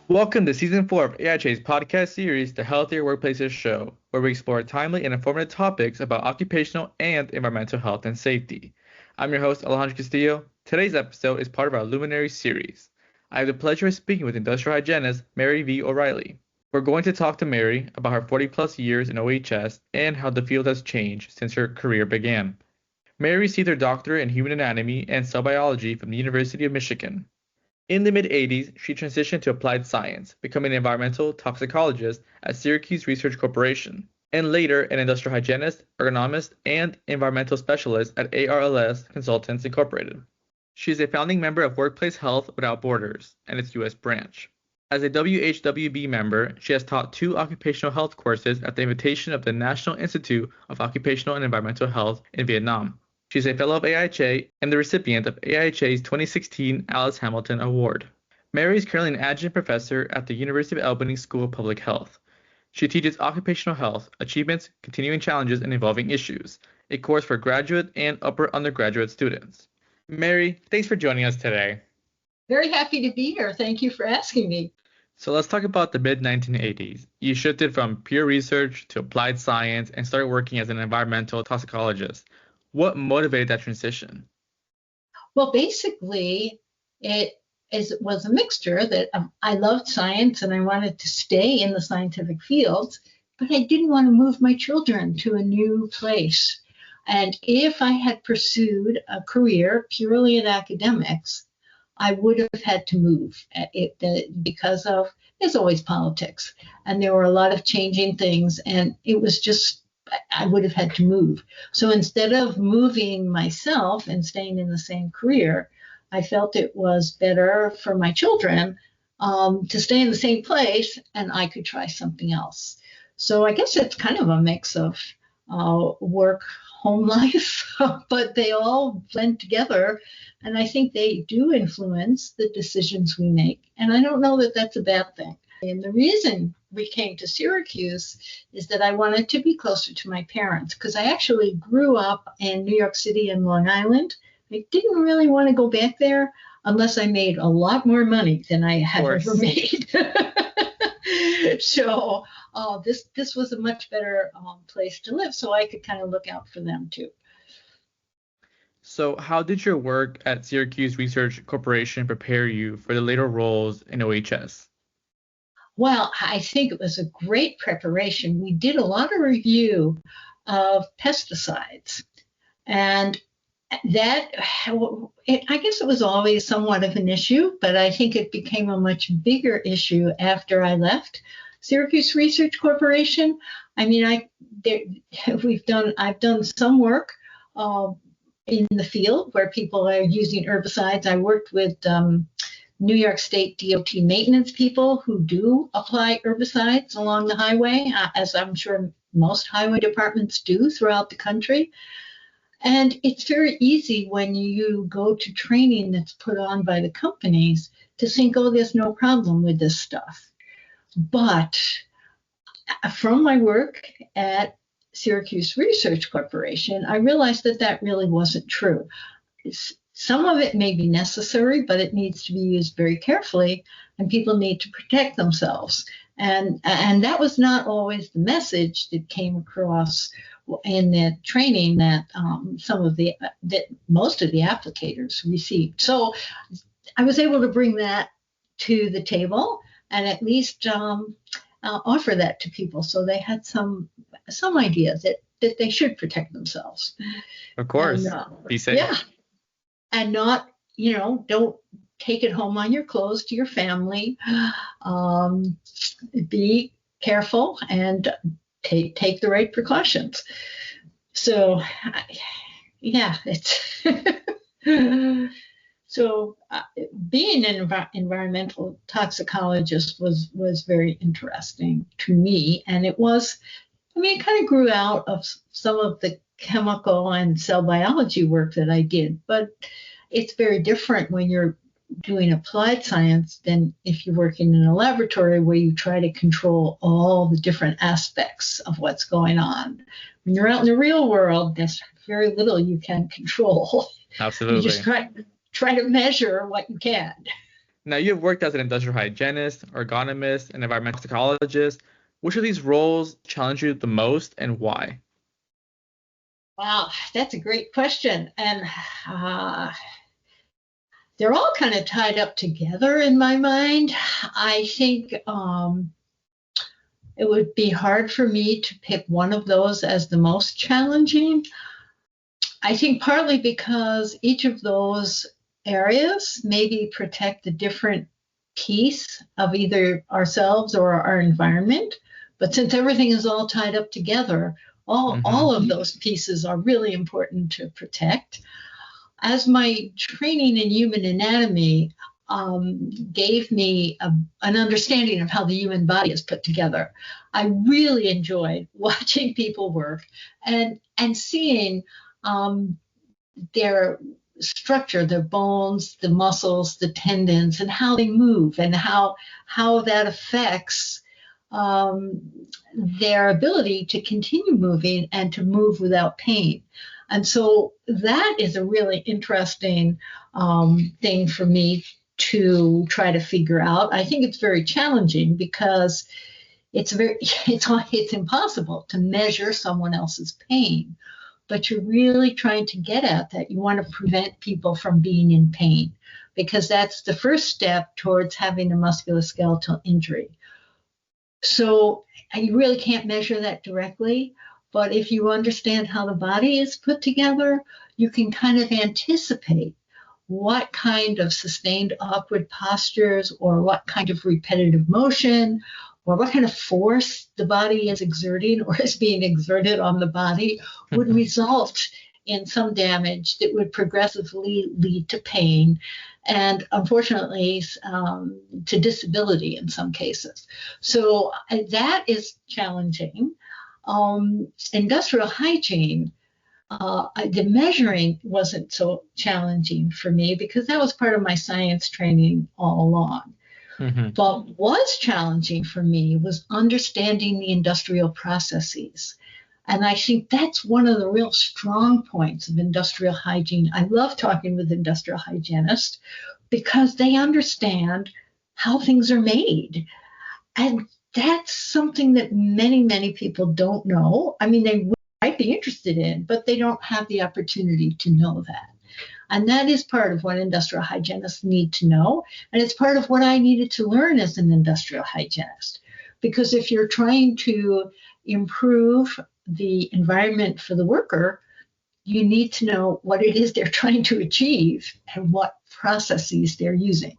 Welcome to Season 4 of AIHA's podcast series, The Healthier Workplaces Show, where we explore timely and informative topics about occupational and environmental health and safety. I'm your host, Alejandro Castillo. Today's episode is part of our Luminary Series. I have the pleasure of speaking with industrial hygienist Mary V. O'Reilly. We're going to talk to Mary about her 40-plus years in OEHS and how the field has changed since her career began. Mary received her doctorate in human anatomy and cell biology from the University of Michigan. In the mid-80s, she transitioned to applied science, becoming an environmental toxicologist at Syracuse Research Corporation, and later an industrial hygienist, ergonomist, and environmental specialist at ARLS Consultants Incorporated. She is a founding member of Workplace Health Without Borders and its U.S. branch. As a WHWB member, she has taught 2 occupational health courses at the invitation of the National Institute of Occupational and Environmental Health in Vietnam. She's a fellow of AIHA and the recipient of AIHA's 2016 Alice Hamilton Award. Mary is currently an adjunct professor at the University of Albany School of Public Health. She teaches Occupational Health, Achievements, Continuing Challenges, and Evolving Issues, a course for graduate and upper undergraduate students. Mary, thanks for joining us today. Very happy to be here. Thank you for asking me. So let's talk about the mid-1980s. You shifted from pure research to applied science and started working as an environmental toxicologist. What motivated that transition? Well, basically, was a mixture that I loved science and I wanted to stay in the scientific fields, but I didn't want to move my children to a new place. And if I had pursued a career purely in academics, I would have had to move because of, there's always politics. And there were a lot of changing things, and it was just, I would have had to move. So instead of moving myself and staying in the same career, I felt it was better for my children to stay in the same place and I could try something else. So I guess it's kind of a mix of work, home life, but they all blend together. And I think they do influence the decisions we make. And I don't know that that's a bad thing. And the reason we came to Syracuse is that I wanted to be closer to my parents because I actually grew up in New York City and Long Island. I didn't really want to go back there unless I made a lot more money than I had ever made. So this was a much better place to live, so I could kind of look out for them too. So how did your work at Syracuse Research Corporation prepare you for the later roles in OEHS? Well, I think it was a great preparation. We did a lot of review of pesticides, and that, I guess it was always somewhat of an issue, but I think it became a much bigger issue after I left Syracuse Research Corporation. I mean, I've done some work in the field where people are using herbicides. I worked with New York State DOT maintenance people who do apply herbicides along the highway, as I'm sure most highway departments do throughout the country. And it's very easy when you go to training that's put on by the companies to think, oh, there's no problem with this stuff. But from my work at Syracuse Research Corporation, I realized that that really wasn't true. Some of it may be necessary, but it needs to be used very carefully, and people need to protect themselves. And that was not always the message that came across in the training that most of the applicators received. So I was able to bring that to the table and at least offer that to people, so they had some idea that they should protect themselves. Of course, be safe. Yeah. And not, don't take it home on your clothes to your family. Be careful and take the right precautions. So, yeah, it's so being an environmental toxicologist was very interesting to me, and it kind of grew out of some of the chemical and cell biology work that I did, but it's very different when you're doing applied science than if you're working in a laboratory where you try to control all the different aspects of what's going on. When you're out in the real world, there's very little you can control. Absolutely. You just try to measure what you can. Now, you have worked as an industrial hygienist, ergonomist, and environmental psychologist. Which of these roles challenge you the most and why? Wow, that's a great question. And they're all kind of tied up together in my mind. I think it would be hard for me to pick one of those as the most challenging. I think partly because each of those areas maybe protect a different piece of either ourselves or our environment. But since everything is all tied up together, all of those pieces are really important to protect. As my training in human anatomy gave me an understanding of how the human body is put together, I really enjoyed watching people work and seeing their structure, their bones, the muscles, the tendons, and how they move, and how that affects their ability to continue moving and to move without pain. And so that is a really interesting thing for me to try to figure out. I think it's very challenging because it's impossible to measure someone else's pain, but you're really trying to get at that. You want to prevent people from being in pain because that's the first step towards having a musculoskeletal injury. So you really can't measure that directly, but if you understand how the body is put together, you can kind of anticipate what kind of sustained awkward postures or what kind of repetitive motion or what kind of force the body is exerting or is being exerted on the body would result in some damage that would progressively lead to pain and, unfortunately, to disability in some cases. So that is challenging. Industrial hygiene, the measuring wasn't so challenging for me because that was part of my science training all along. But what was challenging for me was understanding the industrial processes. And I think that's one of the real strong points of industrial hygiene. I love talking with industrial hygienists because they understand how things are made. And that's something that many, many people don't know. I mean, they might be interested in, but they don't have the opportunity to know that. And that is part of what industrial hygienists need to know. And it's part of what I needed to learn as an industrial hygienist. Because if you're trying to improve the environment for the worker, you need to know what it is they're trying to achieve and what processes they're using.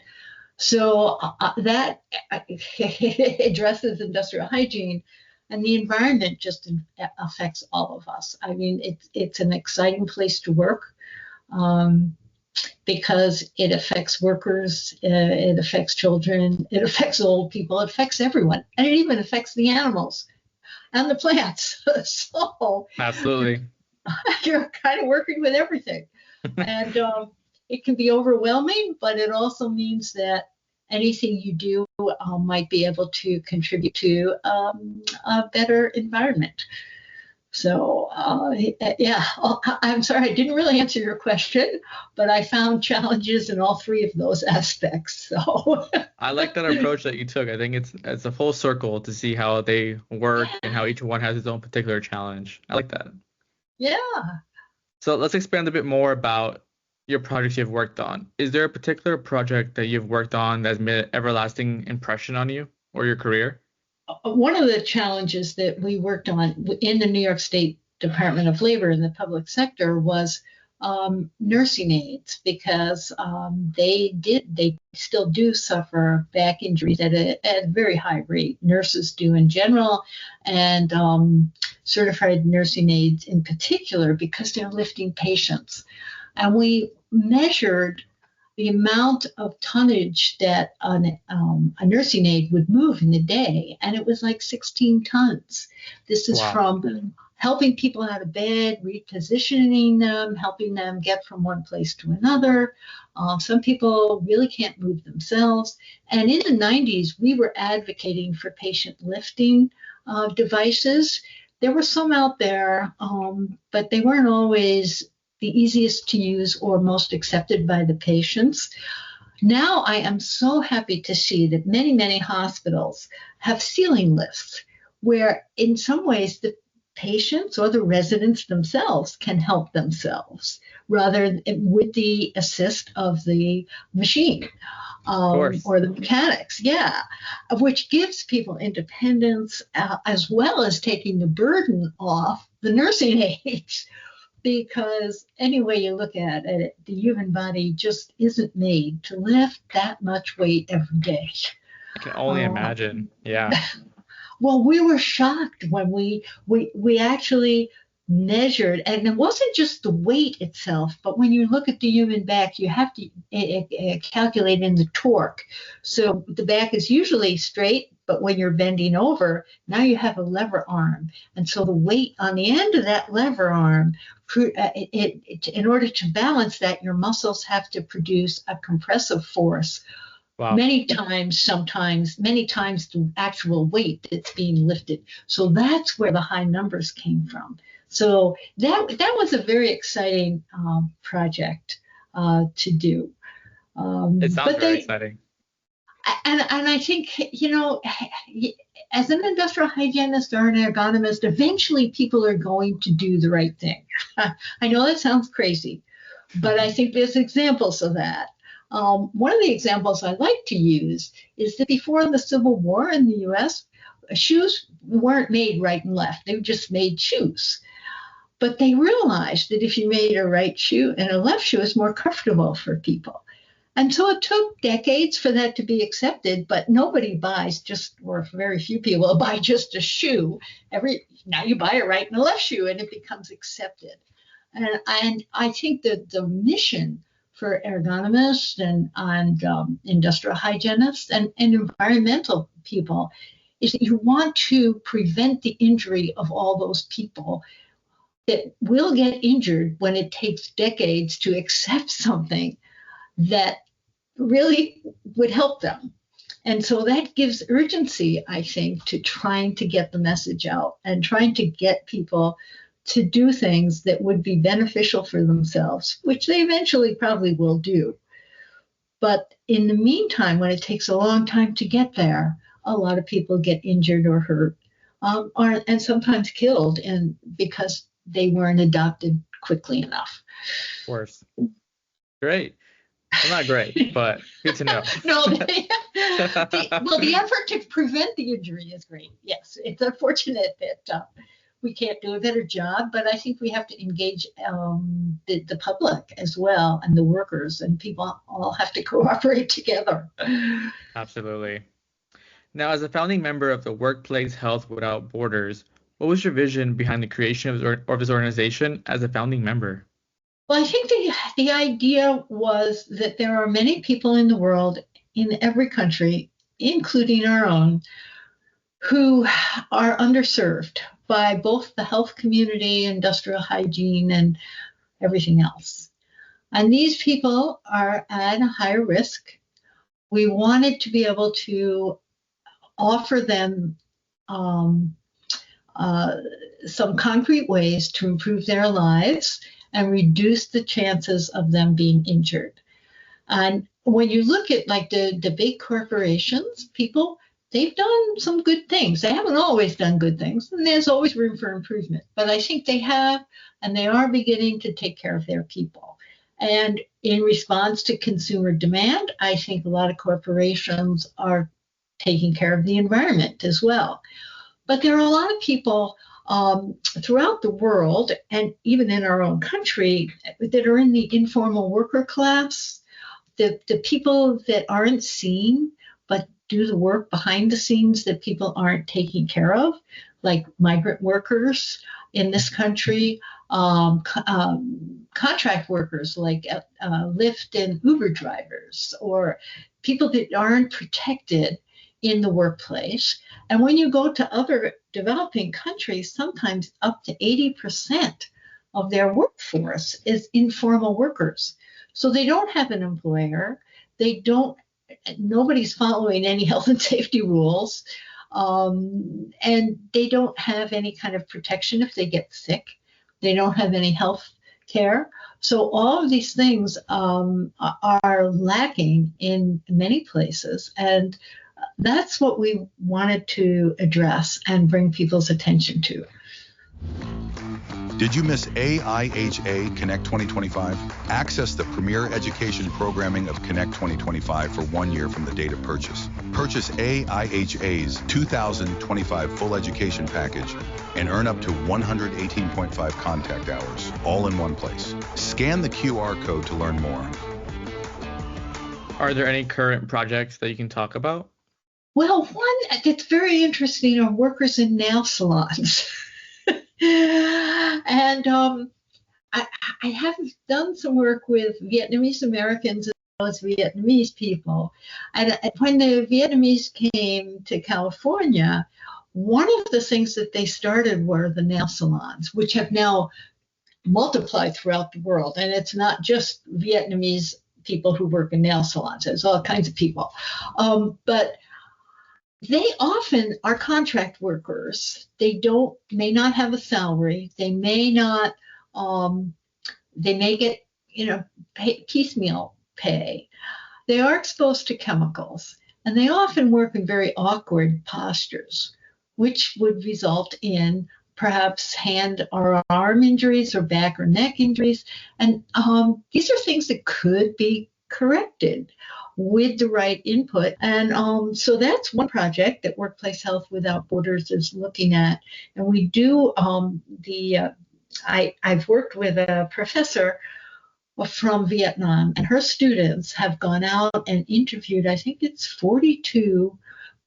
So that addresses industrial hygiene, and the environment just affects all of us. I mean, it's an exciting place to work because it affects workers, it affects children, it affects old people, it affects everyone, and it even affects the animals and the plants. So absolutely, you're kind of working with everything, and it can be overwhelming, but it also means that anything you do might be able to contribute to a better environment. So, yeah, I'm sorry, I didn't really answer your question, but I found challenges in all three of those aspects. So I like that approach that you took. I think it's a full circle to see how they work and how each one has its own particular challenge. I like that. Yeah. So let's expand a bit more about your projects you've worked on. Is there a particular project that you've worked on that's made an everlasting impression on you or your career? One of the challenges that we worked on in the New York State Department of Labor in the public sector was nursing aides, because they still do suffer back injuries at a very high rate. Nurses do in general, and certified nursing aides in particular, because they're lifting patients. And we measured the amount of tonnage that a nursing aide would move in a day, and it was like 16 tons. This is from helping people out of bed, repositioning them, helping them get from one place to another. Some people really can't move themselves. And in the 90s, we were advocating for patient lifting devices. There were some out there, but they weren't always the easiest to use or most accepted by the patients. Now I am so happy to see that many, many hospitals have ceiling lifts where in some ways the patients or the residents themselves can help themselves rather with the assist of the machine Of course. or the mechanics, yeah, which gives people independence as well as taking the burden off the nursing aides. Because any way you look at it, the human body just isn't made to lift that much weight every day. I can only Uh, imagine. Yeah. well, we were shocked when we actually measured, and it wasn't just the weight itself, but when you look at the human back, you have to calculate in the torque. So the back is usually straight, but when you're bending over, now you have a lever arm, and so the weight on the end of that lever arm, in order to balance that, your muscles have to produce a compressive force Wow. many times, sometimes many times the actual weight that's being lifted. So that's where the high numbers came from. So that was a very exciting project to do. It sounds But very they exciting. and I think as an industrial hygienist or an ergonomist, eventually people are going to do the right thing. I know that sounds crazy, but I think there's examples of that. One of the examples I like to use is that before the Civil War in the US, shoes weren't made right and left. They just made shoes. But they realized that if you made a right shoe and a left shoe, it's more comfortable for people. And so it took decades for that to be accepted, but nobody buys just, or very few people buy just a shoe. Now you buy a right and a left shoe and it becomes accepted. And I think that the mission for ergonomists and industrial hygienists and environmental people is that you want to prevent the injury of all those people that will get injured when it takes decades to accept something that really would help them. And so that gives urgency, I think, to trying to get the message out and trying to get people to do things that would be beneficial for themselves, which they eventually probably will do. But in the meantime, when it takes a long time to get there, a lot of people get injured or hurt, and sometimes killed, and because they weren't adopted quickly enough. Of course. Great. Well, not great, but good to know. No, the effort to prevent the injury is great. Yes, it's unfortunate that we can't do a better job, but I think we have to engage the public as well and the workers, and people all have to cooperate together. Absolutely. Now, as a founding member of the Workplace Health Without Borders, what was your vision behind the creation of this organization as a founding member? Well, I think the idea was that there are many people in the world, in every country, including our own, who are underserved by both the health community, industrial hygiene, and everything else. And these people are at a higher risk. We wanted to be able to offer them some concrete ways to improve their lives and reduce the chances of them being injured. And when you look at like the big corporations, they've done some good things. They haven't always done good things, and there's always room for improvement. But I think they have, and they are beginning to take care of their people. And in response to consumer demand, I think a lot of corporations are taking care of the environment as well. But there are a lot of people throughout the world, and even in our own country, that are in the informal worker class, the people that aren't seen, but do the work behind the scenes that people aren't taking care of, like migrant workers in this country, contract workers like Lyft and Uber drivers, or people that aren't protected in the workplace. And when you go to other developing countries, sometimes up to 80% of their workforce is informal workers. So they don't have an employer. Nobody's following any health and safety rules. And they don't have any kind of protection if they get sick. They don't have any health care. So all of these things are lacking in many places, and that's what we wanted to address and bring people's attention to. Did you miss AIHA Connect 2025? Access the premier education programming of Connect 2025 for 1 year from the date of purchase. Purchase AIHA's 2025 full education package and earn up to 118.5 contact hours, all in one place. Scan the QR code to learn more. Are there any current projects that you can talk about? Well, one that's very interesting are workers in nail salons. And I have done some work with Vietnamese Americans as well as Vietnamese people. And when the Vietnamese came to California, one of the things that they started were the nail salons, which have now multiplied throughout the world. And it's not just Vietnamese people who work in nail salons. There's all kinds of people. But they often are contract workers. They may not have a salary. They may not, they may get, piecemeal pay. They are exposed to chemicals, and they often work in very awkward postures, which would result in perhaps hand or arm injuries or back or neck injuries. And these are things that could be corrected with the right input. And so that's one project that Workplace Health Without Borders is looking at. And we do I've worked with a professor from Vietnam, and her students have gone out and interviewed, I think it's 42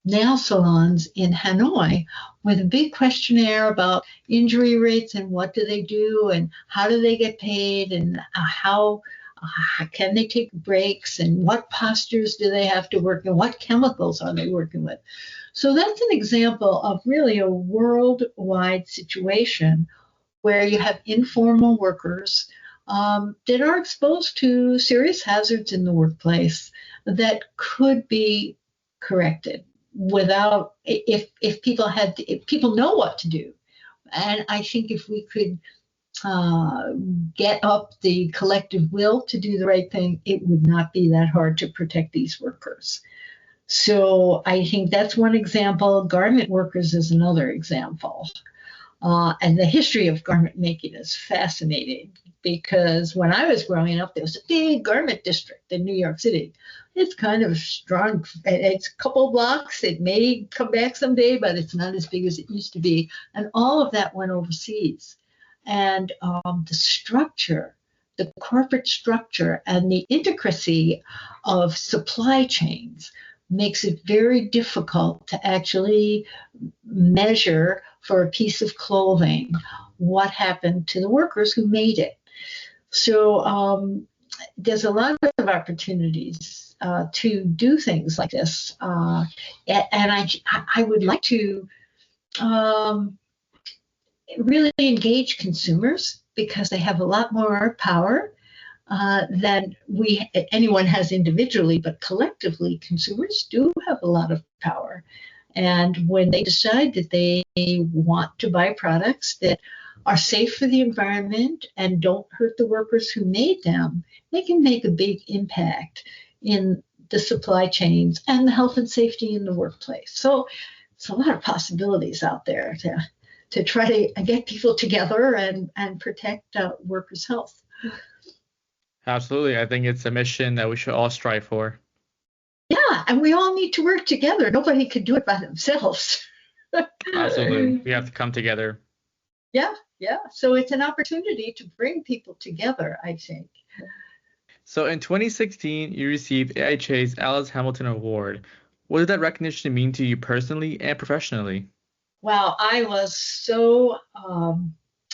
nail salons in Hanoi, with a big questionnaire about injury rates and what do they do and how do they get paid and how can they take breaks and what postures do they have to work and what chemicals are they working with. So that's an example of really a worldwide situation where you have informal workers that are exposed to serious hazards in the workplace that could be corrected without, if people know what to do. And I think if we could get up the collective will to do the right thing, it would not be that hard to protect these workers. So I think that's one example. Garment workers is another example. And the history of garment making is fascinating, because when I was growing up, there was a big garment district in New York City. It's kind of strong. It's a couple blocks. It may come back someday, but it's not as big as it used to be. And all of that went overseas. And the structure, the corporate structure and the intricacy of supply chains makes it very difficult to actually measure for a piece of clothing what happened to the workers who made it. So there's a lot of opportunities to do things like this. And I would like to really engage consumers, because they have a lot more power than anyone has individually, but collectively consumers do have a lot of power. And when they decide that they want to buy products that are safe for the environment and don't hurt the workers who made them, they can make a big impact in the supply chains and the health and safety in the workplace. So it's a lot of possibilities out there to try to get people together and protect workers' health. Absolutely. I think it's a mission that we should all strive for. Yeah, and we all need to work together. Nobody could do it by themselves. Absolutely. We have to come together. Yeah. So it's an opportunity to bring people together, I think. So in 2016, you received AIHA's Alice Hamilton Award. What did that recognition mean to you personally and professionally? Wow, I was so,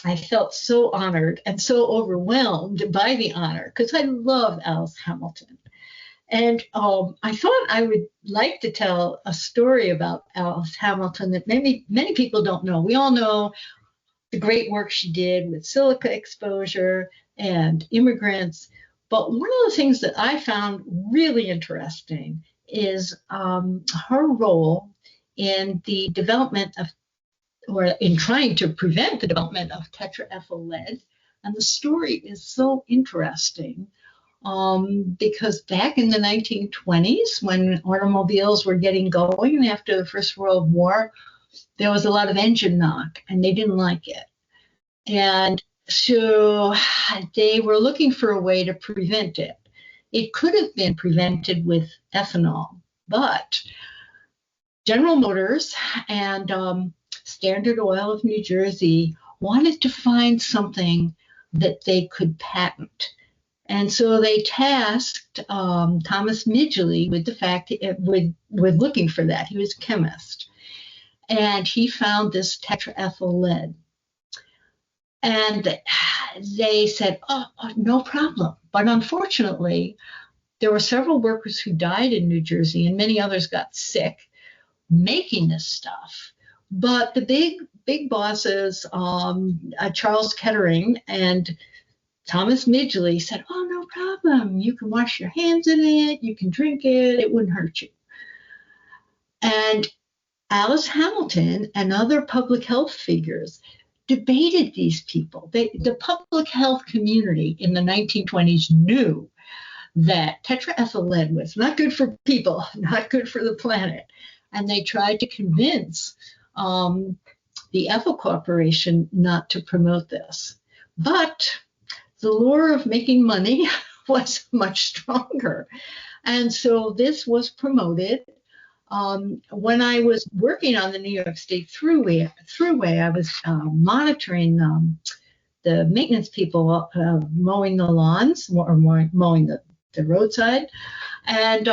I felt so honored and so overwhelmed by the honor, because I love Alice Hamilton. And I thought I would like to tell a story about Alice Hamilton that many people don't know. We all know the great work she did with silica exposure and immigrants. But one of the things that I found really interesting is her role in the development of, or in trying to prevent the development of tetraethyl lead, And the story is so interesting because back in the 1920s, when automobiles were getting going after the First World War, there was a lot of engine knock, and they didn't like it. And so they were looking for a way to prevent it. It could have been prevented with ethanol, but General Motors and Standard Oil of New Jersey wanted to find something that they could patent. And so they tasked Thomas Midgley with the fact with looking for that. He was a chemist, and he found this tetraethyl lead. And they said, oh, no problem. But unfortunately, there were several workers who died in New Jersey, and many others got sick making this stuff. But the big bosses, Charles Kettering and Thomas Midgley, said, oh, no problem. You can wash your hands in it. You can drink it. It wouldn't hurt you. And Alice Hamilton and other public health figures debated these people. The public health community in the 1920s knew that tetraethyl lead was not good for people, not good for the planet. And they tried to convince the Ethyl Corporation not to promote this. But the lure of making money was much stronger. And so this was promoted. When I was working on the New York State Thruway, I was monitoring the maintenance people mowing the lawns or mowing the roadside. And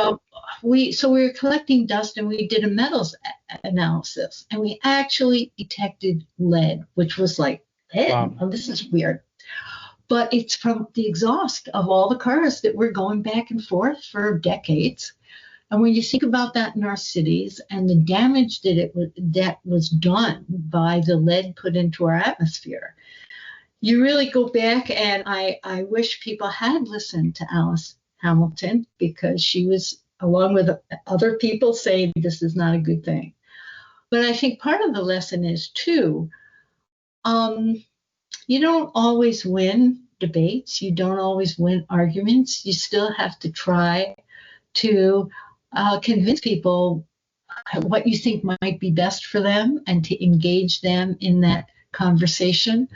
we were collecting dust, and we did a metals analysis, and we actually detected lead, which was like, hey, wow. Oh, this is weird. But it's from the exhaust of all the cars that were going back and forth for decades. And when you think about that in our cities and the damage that was done by the lead put into our atmosphere, you really go back, and I wish people had listened to Alice Hamilton, because she was, along with other people, saying this is not a good thing. But I think part of the lesson is, too, you don't always win debates. You don't always win arguments. You still have to try to convince people what you think might be best for them and to engage them in that conversation.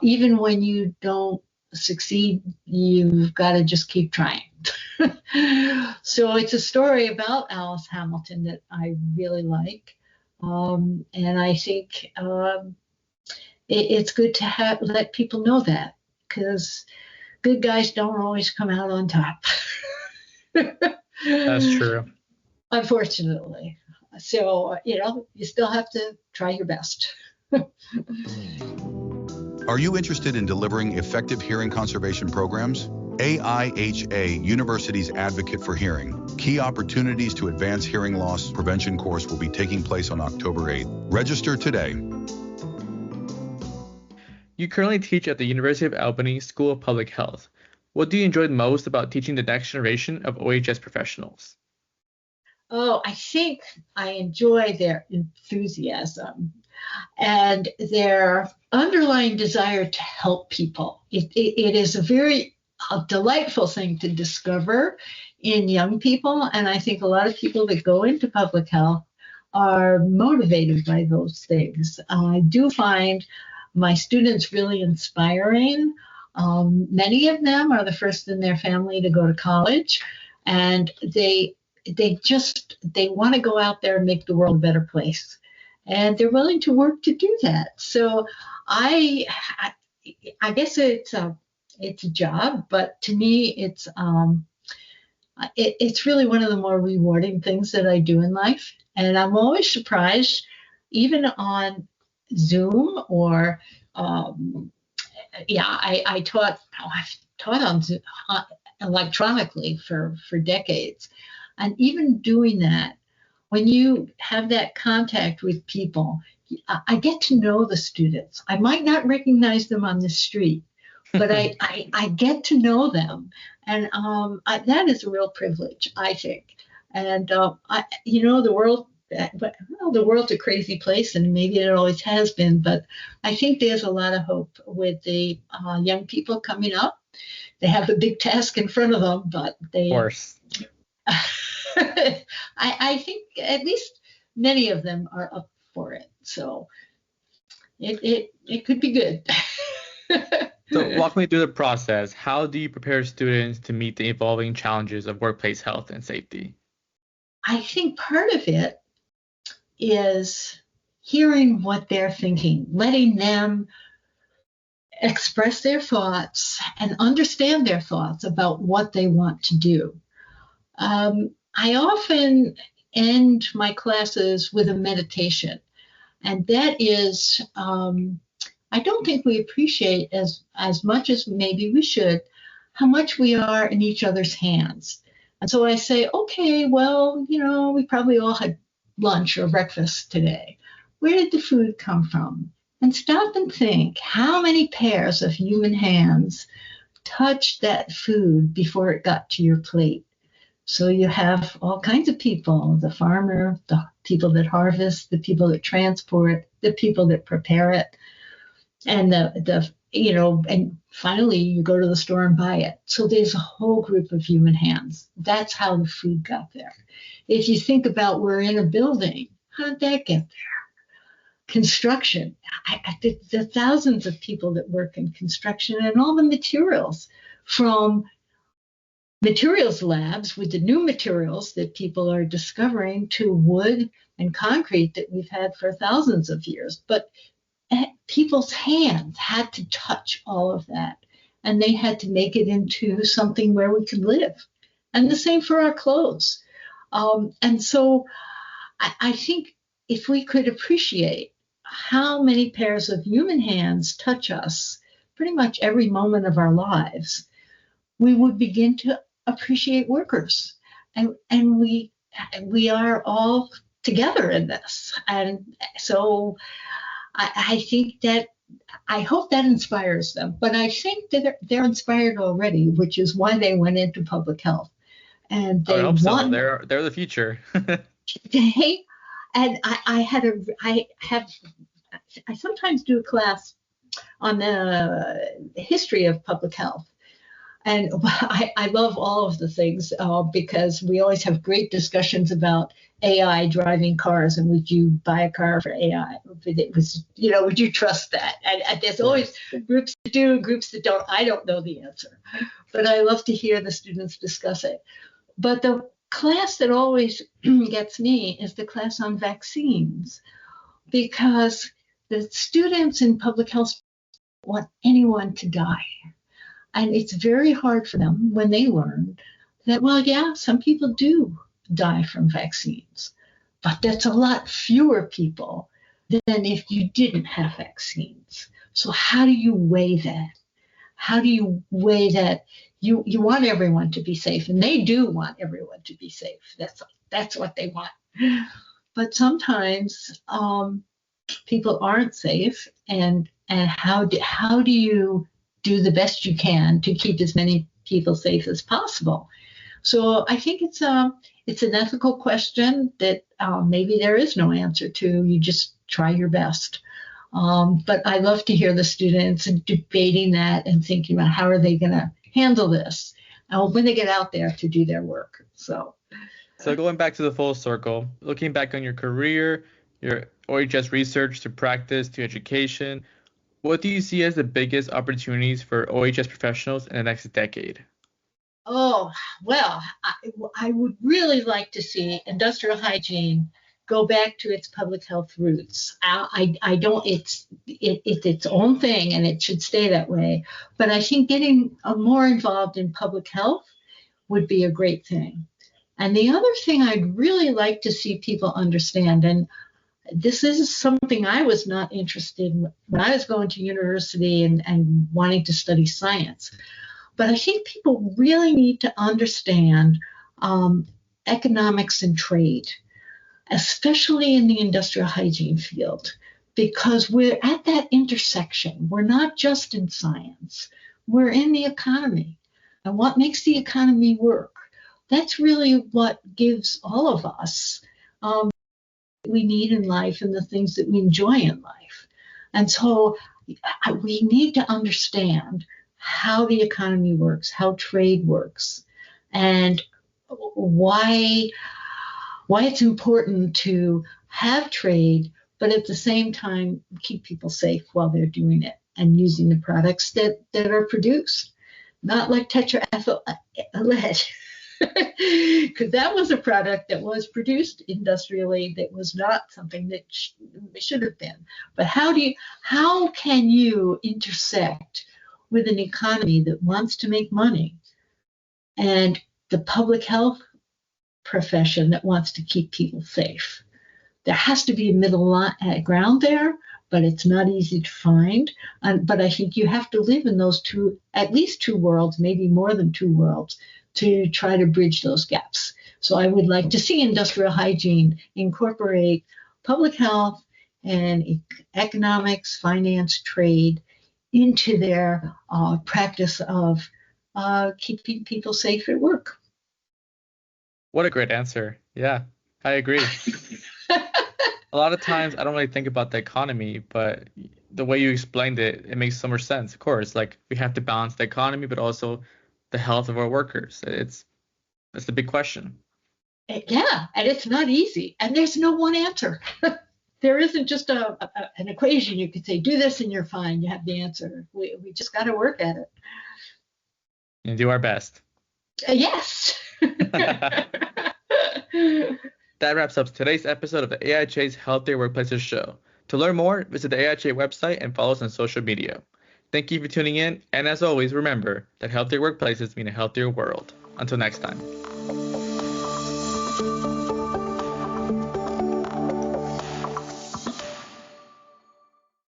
Even when you don't succeed, you've got to just keep trying. So it's a story about Alice Hamilton that I really like. And I think it's good to let people know that, because good guys don't always come out on top. That's true. Unfortunately. So, you still have to try your best. Are you interested in delivering effective hearing conservation programs? AIHA, University's Advocate for Hearing. Key Opportunities to Advance Hearing Loss Prevention course will be taking place on October 8th. Register today. You currently teach at the University of Albany School of Public Health. What do you enjoy most about teaching the next generation of OEHS professionals? Oh, I think I enjoy their enthusiasm and their underlying desire to help people. It is a very delightful thing to discover in young people, and I think a lot of people that go into public health are motivated by those things. I do find my students really inspiring. Many of them are the first in their family to go to college, and they want to go out there and make the world a better place, and they're willing to work to do that. So I guess it's a job, but to me it's really one of the more rewarding things that I do in life. And I'm always surprised, even on Zoom or I've taught on Zoom, electronically for decades. And even doing that, when you have that contact with people, I get to know the students. I might not recognize them on the street, but I get to know them. And that is a real privilege, I think. And, the world well, the world's a crazy place, and maybe it always has been, but I think there's a lot of hope with the young people coming up. They have a big task in front of them, but Of course. I think at least many of them are up for it. So it could be good. So walk me through the process. How do you prepare students to meet the evolving challenges of workplace health and safety? I think part of it is hearing what they're thinking, letting them express their thoughts and understand their thoughts about what they want to do. I often end my classes with a meditation, and that is, I don't think we appreciate as much as maybe we should how much we are in each other's hands. And so I say, okay, well, we probably all had lunch or breakfast today. Where did the food come from? And stop and think, how many pairs of human hands touched that food before it got to your plate? So you have all kinds of people, the farmer, the people that harvest, the people that transport, the people that prepare it, and and finally you go to the store and buy it. So there's a whole group of human hands. That's how the food got there. If you think about we're in a building, how did that get there? Construction, the thousands of people that work in construction and all the materials, from materials labs with the new materials that people are discovering to wood and concrete that we've had for thousands of years. But people's hands had to touch all of that, and they had to make it into something where we could live. And the same for our clothes. And so I think if we could appreciate how many pairs of human hands touch us pretty much every moment of our lives, we would begin to appreciate workers. And we are all together in this. And so I think that, I hope that inspires them. But I think that they're inspired already, which is why they went into public health. And they I hope so. They're the future. I sometimes do a class on the history of public health. And I love all of the things because we always have great discussions about AI driving cars, and would you buy a car for AI? It was, would you trust that? And there's always groups that do, groups that don't. I don't know the answer, but I love to hear the students discuss it. But the class that always gets me is the class on vaccines, because the students in public health want anyone to die. And it's very hard for them when they learn that, well, yeah, some people do die from vaccines, but that's a lot fewer people than if you didn't have vaccines. So how do you weigh that? How do you weigh that? You want everyone to be safe, and they do want everyone to be safe. That's what they want. But sometimes people aren't safe, and how do you do the best you can to keep as many people safe as possible? So I think it's an ethical question that maybe there is no answer to. You just try your best. But I love to hear the students debating that and thinking about how are they going to handle this when they get out there to do their work. So going back to the full circle, looking back on your career, your OEHS research to practice to education, what do you see as the biggest opportunities for OEHS professionals in the next decade? Oh, well, I would really like to see industrial hygiene go back to its public health roots. I don't, it's its own thing, and it should stay that way. But I think getting more involved in public health would be a great thing. And the other thing I'd really like to see people understand, and this is something I was not interested in when I was going to university and wanting to study science. But I think people really need to understand economics and trade, especially in the industrial hygiene field, because we're at that intersection. We're not just in science, we're in the economy. And what makes the economy work? That's really what gives all of us we need in life and the things that we enjoy in life. And so we need to understand how the economy works, how trade works, and why it's important to have trade, but at the same time keep people safe while they're doing it and using the products that are produced. Not like tetraethyl lead, because that was a product that was produced industrially that was not something that should have been. But how can you intersect with an economy that wants to make money and the public health profession that wants to keep people safe? There has to be a middle ground there, but it's not easy to find. But I think you have to live in those at least two worlds, maybe more than two worlds, to try to bridge those gaps. So I would like to see industrial hygiene incorporate public health and economics, finance, trade into their practice of keeping people safe at work. What a great answer. Yeah, I agree. A lot of times I don't really think about the economy, but the way you explained it, it makes so much sense. Of course, like we have to balance the economy, but also the health of our workers. That's the big question. Yeah, and it's not easy, and there's no one answer. There isn't just an equation you could say, do this and you're fine. You have the answer. We just got to work at it. And do our best. Yes. That wraps up today's episode of the AIHA's Healthier Workplaces show. To learn more, visit the AIHA website and follow us on social media. Thank you for tuning in, and as always, remember that healthier workplaces mean a healthier world. Until next time.